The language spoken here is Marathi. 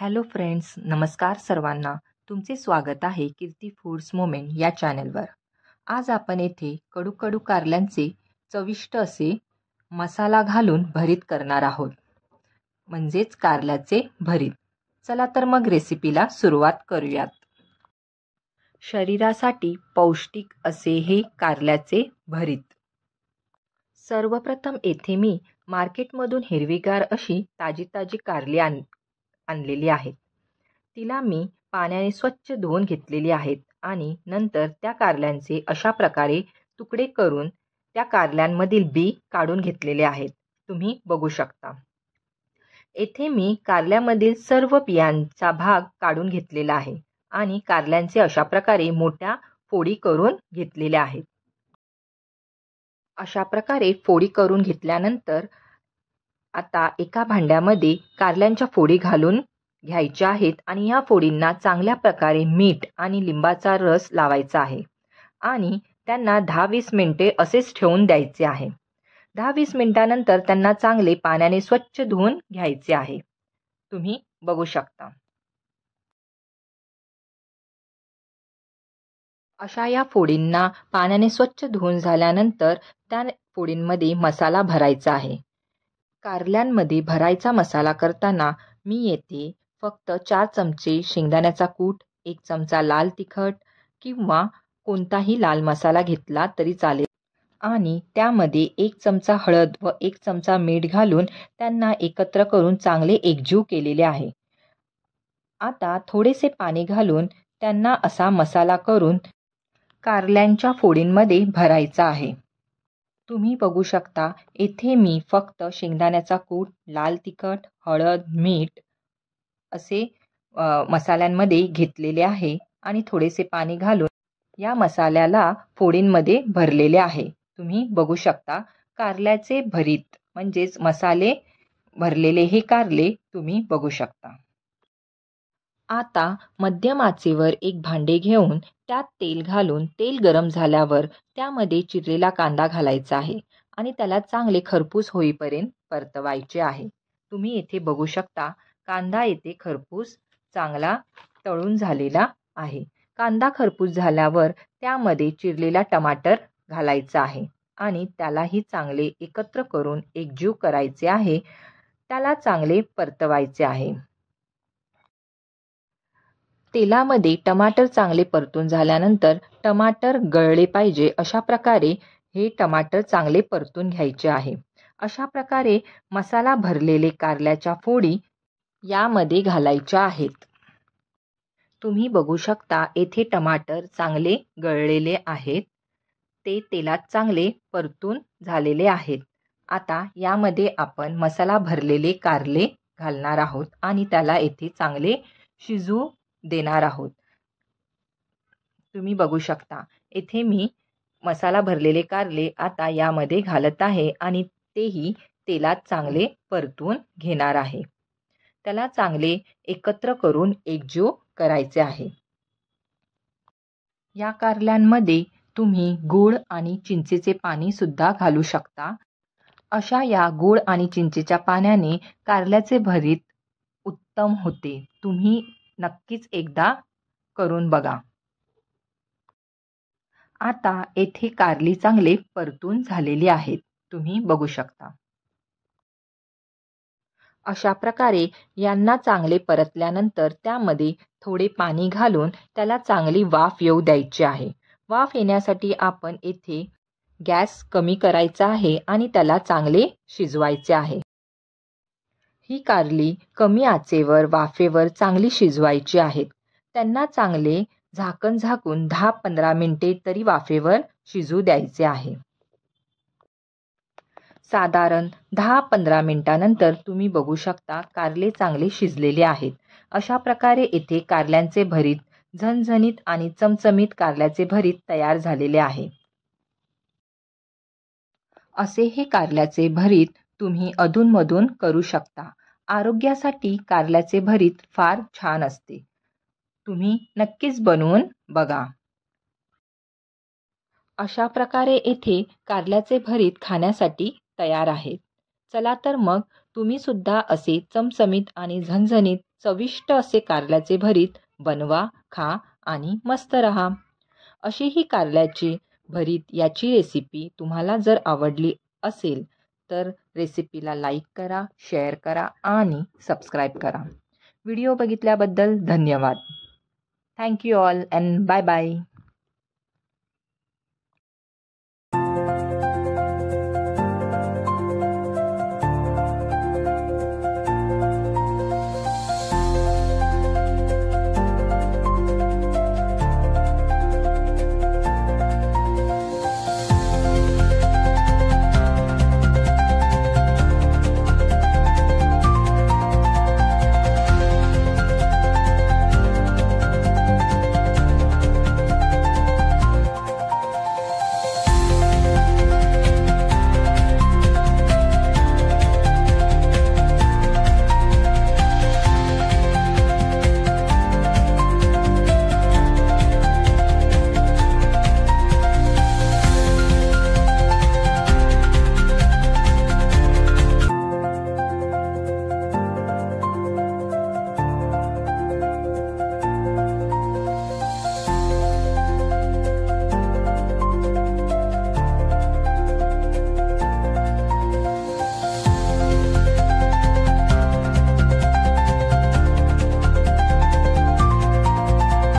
हॅलो फ्रेंड्स, नमस्कार सर्वांना. तुमचे स्वागत आहे कीर्ती फूड्स मोमेंट या चॅनलवर. आज आपण येथे कडू कडू कारल्यांचे चविष्ट असे मसाला घालून भरीत करणार आहोत, म्हणजेच कारल्याचे भरीत. चला तर मग रेसिपीला सुरुवात करूयात. शरीरासाठी पौष्टिक असे हे कारल्याचे भरीत. सर्वप्रथम येथे मी मार्केटमधून हिरवीगार अशी ताजी कारली आणलेली आहेत. तिला मी पाण्याने स्वच्छ धुवून घेतलेली आहेत आणि नंतर त्या कारल्यांचे अशा प्रकारे तुकडे करून त्या कारल्यांमधील बी काढून घेतलेले आहेत. तुम्ही बघू शकता. येथे मी कारल्यामधील सर्व बियांचा भाग काढून घेतलेला आहे आणि कारल्यांचे अशा प्रकारे मोठ्या फोडी करून घेतलेल्या आहेत. अशा प्रकारे फोडी करून घेतल्यानंतर आता एका भांड्यामध्ये कारल्यांच्या फोडी घालून घ्यायच्या आहेत आणि या फोडींना चांगल्या प्रकारे मीठ आणि लिंबाचा रस लावायचा आहे आणि त्यांना 10-20 मिनिटे असेच ठेवून द्यायचे आहे. 10-20 मिनिटानंतर त्यांना चांगले पाण्याने स्वच्छ धुवून घ्यायचे आहे. तुम्ही बघू शकता. अशा या फोडींना पाण्याने स्वच्छ धुवून झाल्यानंतर त्या फोडींमध्ये मसाला भरायचा आहे. कारल्यांमध्ये भरायचा मसाला करताना मी येथे फक्त 4 चमचे शेंगदाण्याचा कूट, 1 चमचा लाल तिखट किंवा कोणताही लाल मसाला घेतला तरी चालेल आणि त्यामध्ये 1 चमचा हळद व 1 चमचा मीठ घालून त्यांना एकत्र करून चांगले एकजीव केलेले आहे. आता थोडेसे पाणी घालून त्यांना असा मसाला करून कारल्यांच्या फोडींमध्ये भरायचा आहे. तुम्ही बघू शकता. येथे मी फक्त शेंगदाण्याचा कूट, लाल तिखट, हळद, मीठ असे मसाल्यांमध्ये घेतलेले आहे आणि थोडेसे पाणी घालून या मसाल्याला फोडींमध्ये भरलेले आहे. तुम्ही बघू शकता. कारल्याचे भरीत म्हणजेच मसाले भरलेले हे कारले तुम्ही बघू शकता. आता मध्यम आचेवर एक भांडे घेऊन त्यात तेल घालून तेल गरम झाल्यावर त्यामध्ये चिरलेला कांदा घालायचा आहे आणि त्याला चांगले खरपूस होईपर्यंत परतवायचे आहे. तुम्ही येथे बघू शकता. कांदा येथे खरपूस चांगला तळून झालेला आहे. कांदा खरपूस झाल्यावर त्यामध्ये चिरलेला टमाटर घालायचा आहे आणि त्यालाही चांगले एकत्र करून एकजीव करायचे आहे. त्याला चांगले परतवायचे आहे. तेलामध्ये टमाटर चांगले परतून झाल्यानंतर टमाटर गळले पाहिजे अशा प्रकारे हे टमाटर चांगले परतून घ्यायचे आहे. अशा प्रकारे मसाला भरलेले कारल्याच्या फोडी यामध्ये घालायच्या आहेत. तुम्ही बघू शकता. येथे टमाटर चांगले गळलेले आहेत. ते तेलात चांगले परतून झालेले आहेत. आता यामध्ये आपण मसाला भरलेले कारले घालणार आहोत आणि त्याला येथे चांगले शिजू देणार आहोत. तुम्ही बघू शकता. येथे मी मसाला भरलेले कारले आता यामध्ये घालत आहे आणि तेही तेलात चांगले परतून घेणार आहे. त्याला चांगले एकत्र करून एकजीव करायचे आहे. या कारल्यांमध्ये तुम्ही गूळ आणि चिंचेचे पाणी सुद्धा घालू शकता. अशा या गूळ आणि चिंचेच्या पाण्याने कारल्याचे भरीत उत्तम होते. तुम्ही नक्कीच एकदा करून बघा. आता येथे कारली चांगले परतून झालेली आहेत. तुम्ही बघू शकता. अशा प्रकारे यांना चांगले परतल्यानंतर त्यामध्ये थोडे पाणी घालून त्याला चांगली वाफ येऊ द्यायची आहे. वाफ येण्यासाठी आपण येथे गॅस कमी करायचा आहे आणि त्याला चांगले शिजवायचे आहे. ही कारली कमी आचेवर वाफेवर चांगली शिजवायची आहेत. त्यांना चांगले झाकण झाकून 10-15 मिनिटे तरी वाफेवर शिजू द्यायचे आहे. साधारण 10-15 मिनिटानंतर तुम्ही बघू शकता कारले चांगले शिजलेले आहेत. अशा प्रकारे येथे कारल्यांचे भरीत झणझणीत आणि चमचमीत कारल्याचे भरीत तयार झालेले आहे. असे हे कारल्याचे भरीत तुम्ही अधूनमधून करू शकता. आरोग्यासाठी कारल्याचे भरीत फार छान असते. तुम्ही नक्कीच बनवून बघा. अशा प्रकारे येथे कारल्याचे भरीत खाण्यासाठी तयार आहेत. चला तर मग तुम्ही सुद्धा असे चमचमीत आणि झणझणीत चविष्ट असे कारल्याचे भरीत बनवा, खा आणि मस्त रहा. अशी ही कारल्याची भरीत याची रेसिपी तुम्हाला जर आवडली असेल तर रेसिपीला लाईक करा, शेअर करा आणि सबस्क्राईब करा. व्हिडिओ बघितल्याबद्दल धन्यवाद. Thank you all and bye bye.